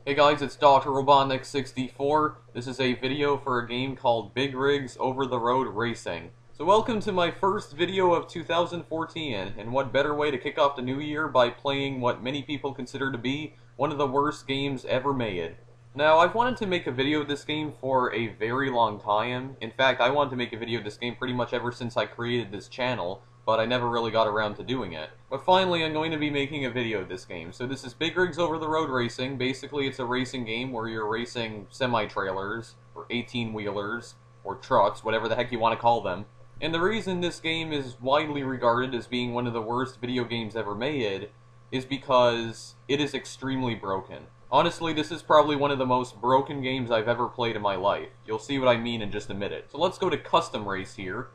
Hey guys, it's Dr. Robotnik64. This is a video for a game called Big Rigs Over the Road Racing. So welcome to my first video of 2014, and what better way to kick off the new year by playing what many people consider to be one of the worst games ever made. Now, I've wanted to make a video of this game for a very long time. In fact, I wanted to make a video of this game pretty much ever since I created this channel, but I never really got around to doing it. But finally, I'm going to be making a video of this game. So this is Big Rigs Over the Road Racing. Basically, it's a racing game where you're racing semi-trailers, or 18-wheelers, or trucks, whatever the heck you want to call them. And the reason this game is widely regarded as being one of the worst video games ever made is because it is extremely broken. Honestly, this is probably one of the most broken games I've ever played in my life. You'll see what I mean in just a minute. So let's go to Custom Race here.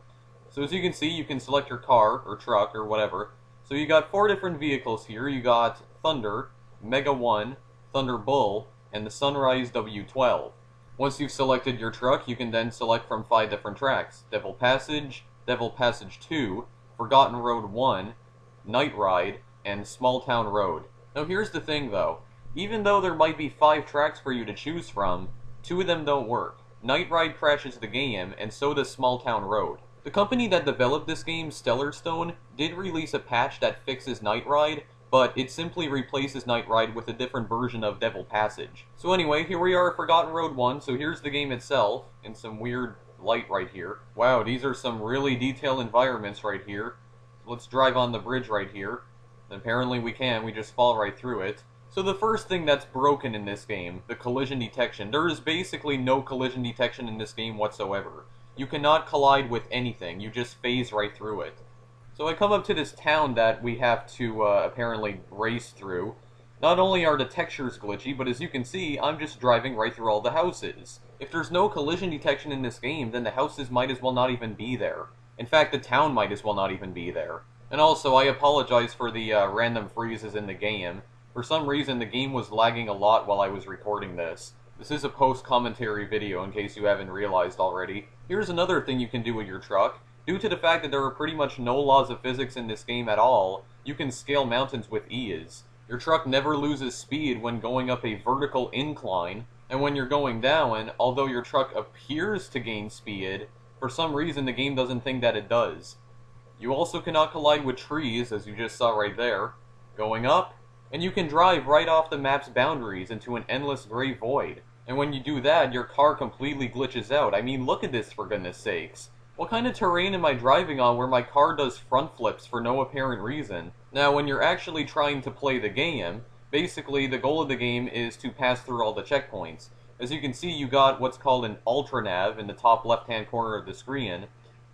So as you can see, you can select your car, or truck, or whatever. So you got 4 different vehicles here. You got Thunder, Mega 1, Thunder Bull, and the Sunrise W12. Once you've selected your truck, you can then select from 5 different tracks. Devil Passage 2, Forgotten Road 1, Night Ride, and Small Town Road. Now here's the thing though. Even though there might be 5 tracks for you to choose from, 2 of them don't work. Night Ride crashes the game, and so does Small Town Road. The company that developed this game, Stellarstone, did release a patch that fixes Night Ride, but it simply replaces Night Ride with a different version of Devil Passage. So anyway, here we are at Forgotten Road 1, so here's the game itself, in some weird light right here. Wow, these are some really detailed environments right here. So let's drive on the bridge right here. And apparently we just fall right through it. So the first thing that's broken in this game, the collision detection. There is basically no collision detection in this game whatsoever. You cannot collide with anything, you just phase right through it. So I come up to this town that we have to apparently race through. Not only are the textures glitchy, but as you can see, I'm just driving right through all the houses. If there's no collision detection in this game, then the houses might as well not even be there. In fact, the town might as well not even be there. And also, I apologize for the random freezes in the game. For some reason, the game was lagging a lot while I was recording this. This is a post-commentary video, in case you haven't realized already. Here's another thing you can do with your truck. Due to the fact that there are pretty much no laws of physics in this game at all, you can scale mountains with ease. Your truck never loses speed when going up a vertical incline, and when you're going down, although your truck appears to gain speed, for some reason the game doesn't think that it does. You also cannot collide with trees, as you just saw right there. Going up, and you can drive right off the map's boundaries into an endless gray void. And when you do that, your car completely glitches out. I mean, look at this, for goodness sakes. What kind of terrain am I driving on where my car does front flips for no apparent reason? Now, when you're actually trying to play the game, basically the goal of the game is to pass through all the checkpoints. As you can see, you got what's called an ultranav in the top left-hand corner of the screen.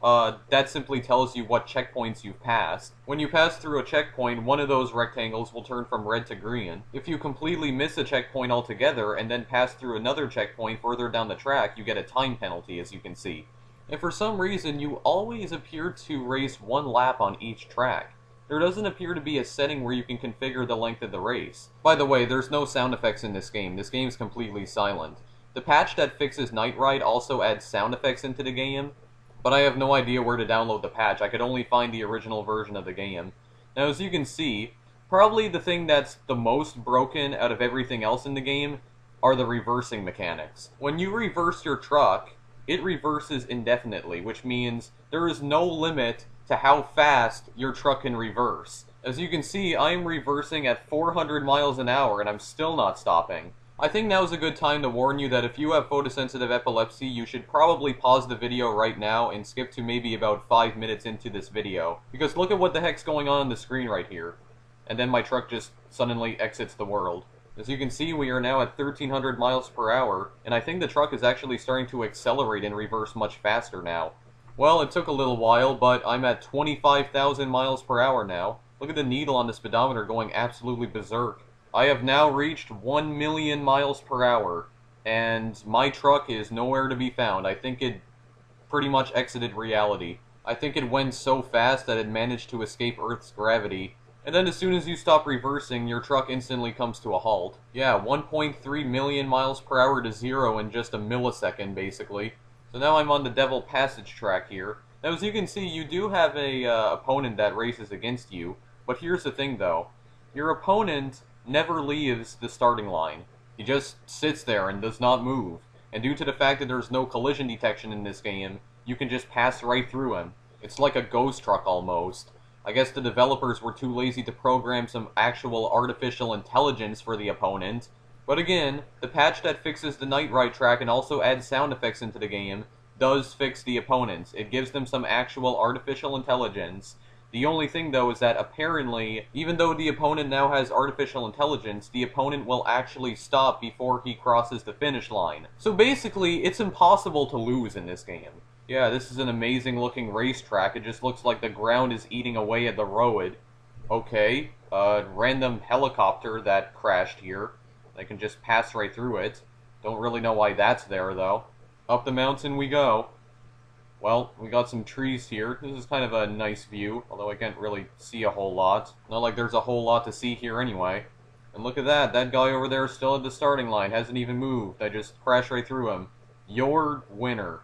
That simply tells you what checkpoints you've passed. When you pass through a checkpoint, one of those rectangles will turn from red to green. If you completely miss a checkpoint altogether and then pass through another checkpoint further down the track, you get a time penalty, as you can see. And for some reason, you always appear to race 1 lap on each track. There doesn't appear to be a setting where you can configure the length of the race. By the way, there's no sound effects in this game. This game's completely silent. The patch that fixes Night Ride also adds sound effects into the game, but I have no idea where to download the patch. I could only find the original version of the game. Now, as you can see, probably the thing that's the most broken out of everything else in the game are the reversing mechanics. When you reverse your truck, it reverses indefinitely, which means there is no limit to how fast your truck can reverse. As you can see, I am reversing at 400 miles an hour, and I'm still not stopping. I think now is a good time to warn you that if you have photosensitive epilepsy, you should probably pause the video right now and skip to maybe about 5 minutes into this video. Because look at what the heck's going on the screen right here. And then my truck just suddenly exits the world. As you can see, we are now at 1300 miles per hour, and I think the truck is actually starting to accelerate and reverse much faster now. Well, it took a little while, but I'm at 25,000 miles per hour now. Look at the needle on the speedometer going absolutely berserk. I have now reached 1 million miles per hour, and my truck is nowhere to be found. I think it pretty much exited reality. I think it went so fast that it managed to escape Earth's gravity, and then as soon as you stop reversing, your truck instantly comes to a halt. Yeah, 1.3 million miles per hour to 0 in just a millisecond, basically. So now I'm on the Devil Passage track here. Now, as you can see, you do have a opponent that races against you, but here's the thing, though. Your opponent never leaves the starting line. He just sits there and does not move. And due to the fact that there's no collision detection in this game, you can just pass right through him. It's like a ghost truck almost. I guess the developers were too lazy to program some actual artificial intelligence for the opponent. But again, the patch that fixes the Night Ride track and also adds sound effects into the game does fix the opponents. It gives them some actual artificial intelligence. The only thing, though, is that apparently, even though the opponent now has artificial intelligence, the opponent will actually stop before he crosses the finish line. So basically, it's impossible to lose in this game. Yeah, this is an amazing looking racetrack. It just looks like the ground is eating away at the road. Okay, random helicopter that crashed here. I can just pass right through it. Don't really know why that's there, though. Up the mountain we go. Well, we got some trees here. This is kind of a nice view, although I can't really see a whole lot. Not like there's a whole lot to see here anyway. And look at that, that guy over there is still at the starting line, hasn't even moved. I just crashed right through him. Your winner.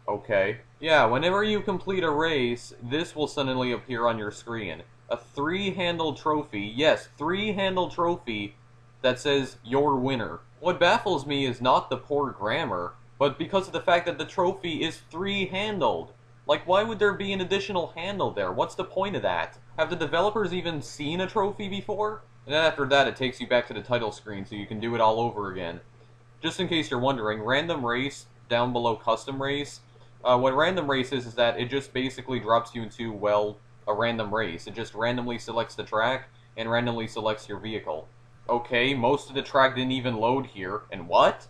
Okay. Yeah, whenever you complete a race, this will suddenly appear on your screen. A three-handled trophy, yes, three-handled trophy that says, your winner. What baffles me is not the poor grammar, but because of the fact that the trophy is three-handled. Like, why would there be an additional handle there? What's the point of that? Have the developers even seen a trophy before? And then after that, it takes you back to the title screen, so you can do it all over again. Just in case you're wondering, random race down below custom race, what random race is that it just basically drops you into, well, a random race. It just randomly selects the track and randomly selects your vehicle. Okay, most of the track didn't even load here. And what?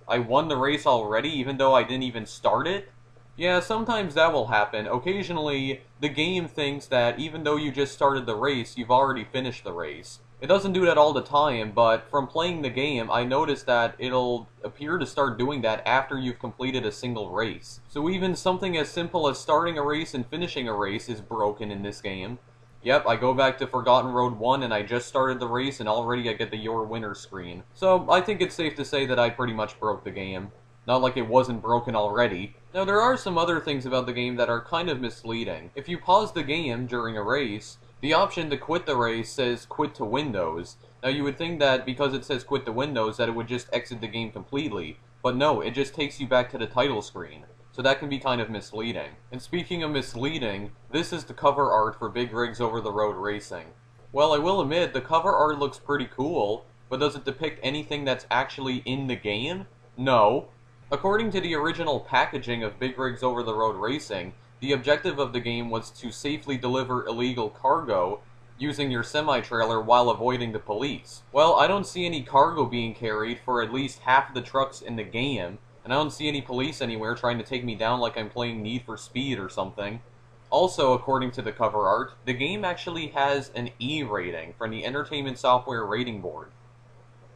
I won the race already, even though I didn't even start it? Yeah, sometimes that will happen. Occasionally, the game thinks that even though you just started the race, you've already finished the race. It doesn't do that all the time, but from playing the game, I noticed that it'll appear to start doing that after you've completed a single race. So even something as simple as starting a race and finishing a race is broken in this game. Yep, I go back to Forgotten Road 1 and I just started the race and already I get the Your Winner screen. So I think it's safe to say that I pretty much broke the game. Not like it wasn't broken already. Now there are some other things about the game that are kind of misleading. If you pause the game during a race, the option to quit the race says quit to Windows. Now you would think that because it says quit to Windows that it would just exit the game completely. But no, it just takes you back to the title screen. So that can be kind of misleading. And speaking of misleading, this is the cover art for Big Rigs Over the Road Racing. Well, I will admit, the cover art looks pretty cool, but does it depict anything that's actually in the game? No. According to the original packaging of Big Rigs Over the Road Racing, the objective of the game was to safely deliver illegal cargo using your semi-trailer while avoiding the police. Well, I don't see any cargo being carried for at least half the trucks in the game, and I don't see any police anywhere trying to take me down like I'm playing Need for Speed or something. Also, according to the cover art, the game actually has an E rating from the Entertainment Software Rating Board.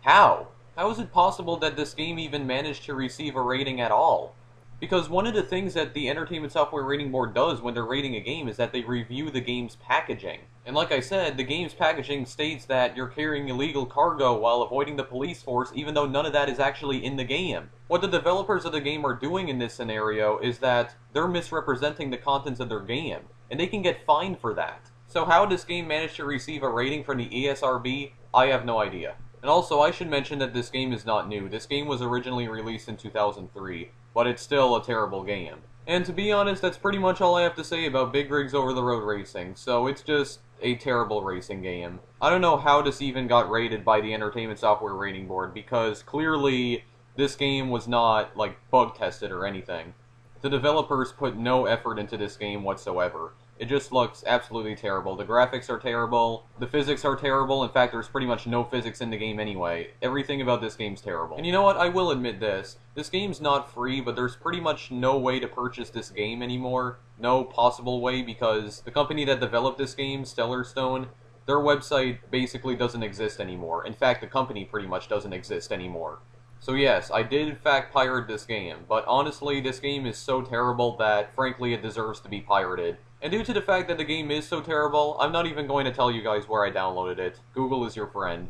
How? How is it possible that this game even managed to receive a rating at all? Because one of the things that the Entertainment Software Rating Board does when they're rating a game is that they review the game's packaging. And like I said, the game's packaging states that you're carrying illegal cargo while avoiding the police force, even though none of that is actually in the game. What the developers of the game are doing in this scenario is that they're misrepresenting the contents of their game, and they can get fined for that. So how this game managed to receive a rating from the ESRB, I have no idea. And also, I should mention that this game is not new. This game was originally released in 2003, but it's still a terrible game. And to be honest, that's pretty much all I have to say about Big Rigs Over the Road Racing, so it's just a terrible racing game. I don't know how this even got rated by the Entertainment Software Rating Board, because clearly this game was not, like, bug tested or anything. The developers put no effort into this game whatsoever. It just looks absolutely terrible. The graphics are terrible, the physics are terrible, in fact there's pretty much no physics in the game anyway. Everything about this game's terrible. And you know what, I will admit this. This game's not free, but there's pretty much no way to purchase this game anymore. No possible way, because the company that developed this game, Stellarstone, their website basically doesn't exist anymore. In fact, the company pretty much doesn't exist anymore. So yes, I did in fact pirate this game, but honestly, this game is so terrible that, frankly, it deserves to be pirated. And due to the fact that the game is so terrible, I'm not even going to tell you guys where I downloaded it. Google is your friend.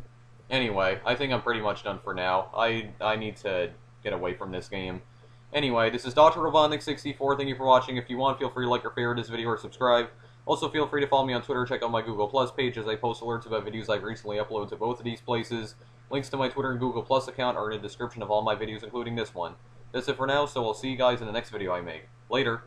Anyway, I think I'm pretty much done for now. I need to get away from this game. Anyway, this is Dr. Robotnik64. Thank you for watching. If you want, feel free to like or favorite this video or subscribe. Also, feel free to follow me on Twitter, check out my Google Plus page as I post alerts about videos I've recently uploaded to both of these places. Links to my Twitter and Google Plus account are in the description of all my videos, including this one. That's it for now, so I'll see you guys in the next video I make. Later!